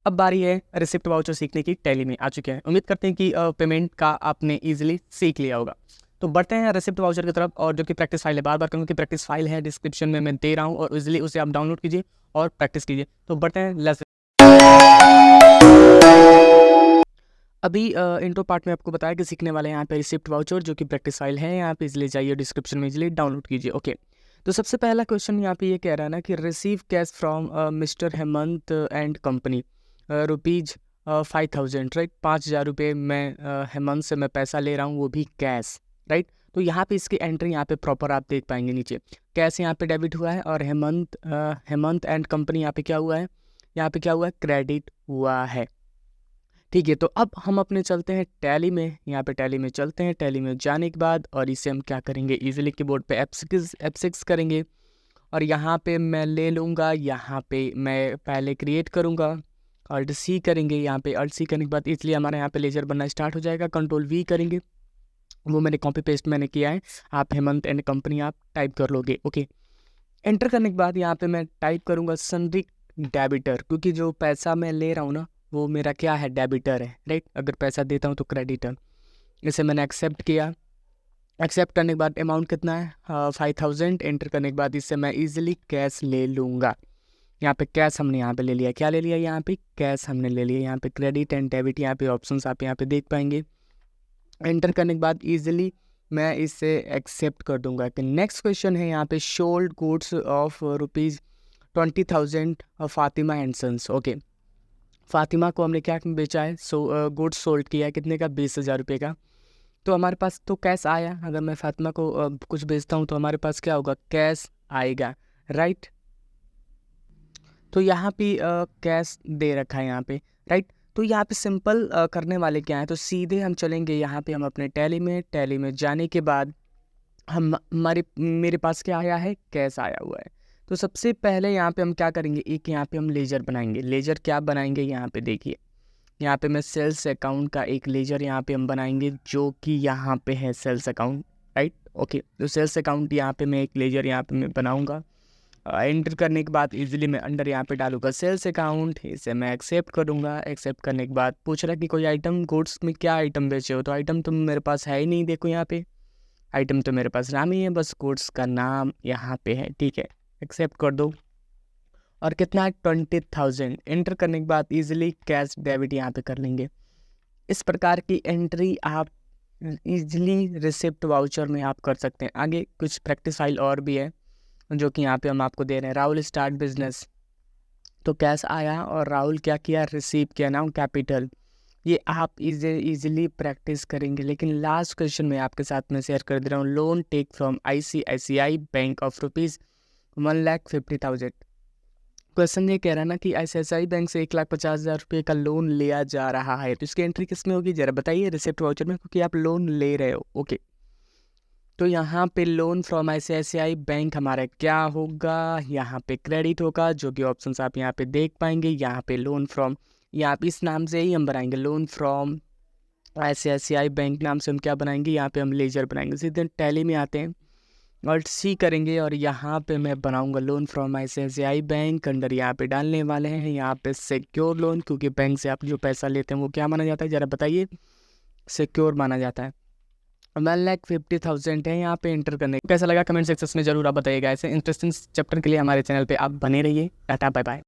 अब बारी है रिसिप्ट वाउचर सीखने की। टैली में आ चुके हैं, उम्मीद करते हैं कि पेमेंट का आपने इजीली सीख लिया होगा। तो बढ़ते हैं रिसिप्ट वाउचर की तरफ, और जो कि प्रैक्टिस फाइल है, बार बार कहूँगा कि प्रैक्टिस फाइल है, डिस्क्रिप्शन में मैं दे रहा हूँ, और इजीली उसे आप डाउनलोड कीजिए और प्रैक्टिस कीजिए। तो बढ़ते हैं लेसन। अभी इंट्रो पार्ट में आपको बताया कि सीखने वाले हैं यहाँ पे रिसिप्ट वाउचर, जो कि प्रैक्टिस फाइल है। यहाँ पे इजीली जाइए, डिस्क्रिप्शन में इजीली डाउनलोड कीजिए। ओके, तो सबसे पहला क्वेश्चन यहाँ पे ये कह रहा है ना कि receive cash from mister Hemant and company rupees 5,000, right. 5,000 रुपये मैं हेमंत से मैं पैसा ले रहा हूँ, वो भी कैश, राइट। तो यहाँ पे इसकी एंट्री यहाँ पे प्रॉपर आप देख पाएंगे नीचे। कैश यहाँ पे डेबिट हुआ है, और हेमंत एंड कंपनी यहाँ पे क्या हुआ है, यहाँ पे क्या हुआ है, क्रेडिट हुआ है। ठीक है, तो अब हम अपने चलते हैं टैली में। यहाँ पे टैली में चलते हैं। टैली में जाने के बाद और इसे हम क्या करेंगे, इजीली कीबोर्ड पे F6 करेंगे, और यहाँ पे मैं ले लूँगा, यहाँ पे मैं पहले क्रिएट करूँगा, Alt C करेंगे। यहाँ पे Alt C करने के बाद इसलिए हमारा यहाँ पे लेजर बनना स्टार्ट हो जाएगा। Ctrl V करेंगे, वो मैंने कॉपी पेस्ट मैंने किया है, आप हेमंत एंड कंपनी आप टाइप कर लोगे। ओके, एंटर करने के बाद यहाँ पे मैं टाइप करूँगा सनरिक डेबिटर, क्योंकि जो पैसा मैं ले रहा हूँ ना, वो मेरा क्या है, डेबिटर है, राइट। अगर पैसा देता हूँ तो क्रेडिटर। इसे मैंने एक्सेप्ट किया। एक्सेप्ट करने के बाद अमाउंट कितना है, 5,000। एंटर करने के बाद इससे मैं इजीली कैश ले लूँगा। यहाँ पे कैश हमने यहाँ पे ले लिया। क्या ले लिया, यहाँ पे कैश हमने ले लिया। यहाँ पे क्रेडिट एंड डेबिट, यहाँ पे ऑप्शंस आप यहाँ पे देख पाएंगे। एंटर करने के बाद इजीली मैं इसे एक्सेप्ट कर दूंगा। कि नेक्स्ट क्वेश्चन है यहाँ पे, sold goods of ₹20,000 Fatima and sons. Okay, Fatima को हमने क्या बेचा है, गुड्स सोल्ड किया है, कितने का, 20,000 रुपये का। तो हमारे पास तो कैश आया। अगर मैं फातिमा को कुछ बेचता हूँ तो हमारे पास क्या होगा, कैश आएगा, राइट। तो यहाँ पे कैश दे रखा है यहाँ पे, राइट। तो यहाँ पे सिंपल करने वाले क्या है, तो सीधे हम चलेंगे यहाँ पे, हम अपने टैली में जाने के बाद हमारे मेरे पास क्या आया है, कैश आया हुआ है। तो सबसे पहले यहाँ पे हम क्या करेंगे, एक यहाँ पे हम लेजर बनाएंगे। लेजर क्या बनाएंगे, यहाँ पे देखिए, यहाँ पे मैं सेल्स अकाउंट का एक लेजर यहाँ पे हम बनाएंगे, जो कि यहाँ पे है सेल्स अकाउंट, राइट। ओके, तो सेल्स अकाउंट यहाँ पे मैं एक लेजर यहाँ पे मैं बनाऊँगा। एंटर करने के बाद इजीली मैं अंडर यहाँ पे डालूंगा सेल्स अकाउंट। इसे मैं एक्सेप्ट करूँगा। एक्सेप्ट करने के बाद पूछ रहा है कि कोई आइटम, गुड्स में क्या आइटम बेचे हो, तो आइटम तो मेरे पास है ही नहीं। देखो यहाँ पे आइटम तो मेरे पास नाम ही है, बस गुड्स का नाम यहाँ पे है, ठीक है। एक्सेप्ट कर दो, और कितना है, 20,000। एंटर करने के बाद इजीली कैश डेबिट यहाँ पे कर लेंगे। इस प्रकार की एंट्री आप इजीली रिसिप्ट वाउचर में आप कर सकते हैं। आगे कुछ प्रैक्टिस फाइल और भी है, जो कि यहाँ पे हम आपको दे रहे हैं। राहुल स्टार्ट बिजनेस, तो कैश आया, और राहुल क्या किया, रिसीव किया, नाउ कैपिटल। ये आप इजीली प्रैक्टिस करेंगे। लेकिन लास्ट क्वेश्चन में आपके साथ में शेयर कर दे रहा हूँ, loan take from ICICI bank of ₹1,50,000। Question ये कह रहा है ना कि ICICI बैंक से 1,50,000 रुपये का लोन लिया जा रहा है, तो इसकी एंट्री किस में होगी, जरा बताइए, रिसिप्ट वाउचर में, क्योंकि आप लोन ले रहे हो। ओके, तो यहाँ पे लोन फ्रॉम ICICI बैंक हमारा क्या होगा, यहाँ पे क्रेडिट होगा, जो कि ऑप्शंस आप यहाँ पे देख पाएंगे। यहाँ पे लोन फ्रॉम, यहाँ पे इस नाम से ही हम बनाएंगे, लोन फ्रॉम ICICI बैंक नाम से हम क्या बनाएंगे, यहाँ पे हम लेजर बनाएंगे। सीधे टैली में आते हैं, Alt C करेंगे, और यहाँ पे मैं बनाऊंगा loan from ICICI bank. Under यहाँ पे डालने वाले हैं यहाँ पे सिक्योर लोन, क्योंकि बैंक से आप जो पैसा लेते हैं वो क्या माना जाता है, ज़रा बताइए, सिक्योर माना जाता है। 1,50,000 है यहाँ पे। एंटर करने कैसा लगा कमेंट सेक्शन में जरूर आप बताइएगा। ऐसे इंटरेस्टिंग चैप्टर के लिए हमारे चैनल पे आप बने रहिए। Tata bye bye.